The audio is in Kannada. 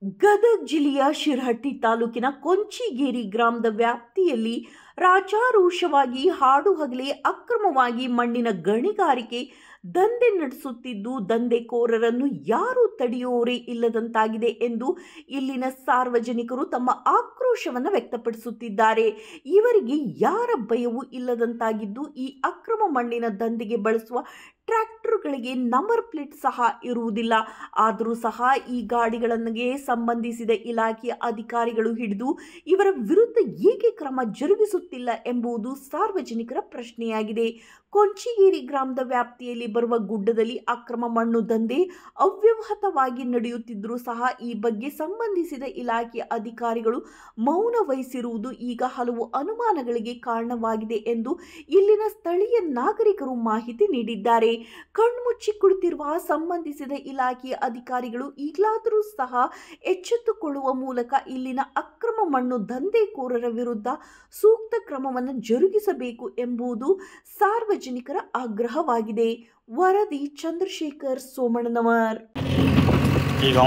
ಗದಗ ಜಿಲ್ಲೆಯ ಶಿರಹಟ್ಟಿ ತಾಲೂಕಿನ ಕೊಂಚಿಗೇರಿ ಗ್ರಾಮದ ವ್ಯಾಪ್ತಿಯಲ್ಲಿ ರಾಜಾರೋಷವಾಗಿ ಹಾಡುಹಗಲೇ ಅಕ್ರಮವಾಗಿ ಮಣ್ಣಿನ ಗಣಿಗಾರಿಕೆ ದಂಧೆ ನಡೆಸುತ್ತಿದ್ದು ದಂಧೆಕೋರರನ್ನು ಯಾರೂ ತಡೆಯುವವರೇ ಇಲ್ಲದಂತಾಗಿದೆ ಎಂದು ಇಲ್ಲಿನ ಸಾರ್ವಜನಿಕರು ತಮ್ಮ ಆಕ್ರೋಶವನ್ನು ವ್ಯಕ್ತಪಡಿಸುತ್ತಿದ್ದಾರೆ. ಇವರಿಗೆ ಯಾರ ಭಯವೂ ಇಲ್ಲದಂತಾಗಿದ್ದು ಈ ಅಕ್ರಮ ಮಣ್ಣಿನ ದಂಧೆಗೆ ಬಳಸುವ ಟ್ರ್ಯಾಕ್ಟರ್ಗಳಿಗೆ ನಂಬರ್ ಪ್ಲೇಟ್ ಸಹ ಇರುವುದಿಲ್ಲ. ಆದರೂ ಸಹ ಈ ಗಾಡಿಗಳಿಗೆ ಸಂಬಂಧಿಸಿದ ಇಲಾಖೆಯ ಅಧಿಕಾರಿಗಳು ಹಿಡಿದು ಇವರ ವಿರುದ್ಧ ಏಕೆ ಕ್ರಮ ಜರುಗಿಸುತ್ತಿಲ್ಲ ಎಂಬುದು ಸಾರ್ವಜನಿಕರ ಪ್ರಶ್ನೆಯಾಗಿದೆ. ಕೊಂಚಿಗೇರಿ ಗ್ರಾಮದ ವ್ಯಾಪ್ತಿಯಲ್ಲಿ ಬರುವ ಗುಡ್ಡದಲ್ಲಿ ಅಕ್ರಮ ಮಣ್ಣು ದಂಧೆ ಅವ್ಯವಹತವಾಗಿ ನಡೆಯುತ್ತಿದ್ದರೂ ಸಹ ಈ ಬಗ್ಗೆ ಸಂಬಂಧಿಸಿದ ಇಲಾಖೆಯ ಅಧಿಕಾರಿಗಳು ಮೌನ ವಹಿಸಿರುವುದು ಈಗ ಹಲವು ಅನುಮಾನಗಳಿಗೆ ಕಾರಣವಾಗಿದೆ ಎಂದು ಇಲ್ಲಿನ ಸ್ಥಳೀಯ ನಾಗರಿಕರು ಮಾಹಿತಿ ನೀಡಿದ್ದಾರೆ. ಕಣ್ಮುಚ್ಚಿ ಕುಳಿತಿರುವ ಸಂಬಂಧಿಸಿದ ಇಲಾಖೆಯ ಅಧಿಕಾರಿಗಳು ಈಗಲಾದರೂ ಸಹ ಎಚ್ಚೆತ್ತುಕೊಳ್ಳುವ ಮೂಲಕ ಇಲ್ಲಿನ ಅಕ್ರಮ ಮಣ್ಣು ದಂಧೆಕೋರರ ವಿರುದ್ಧ ಸೂಕ್ತ ಕ್ರಮವನ್ನು ಜರುಗಿಸಬೇಕು ಎಂಬುದು ಸಾರ್ವಜನಿಕರ ಆಗ್ರಹವಾಗಿದೆ. ವರದಿ ಚಂದ್ರಶೇಖರ್ ಸೋಮಣ್ಣನವರ್. ಈಗ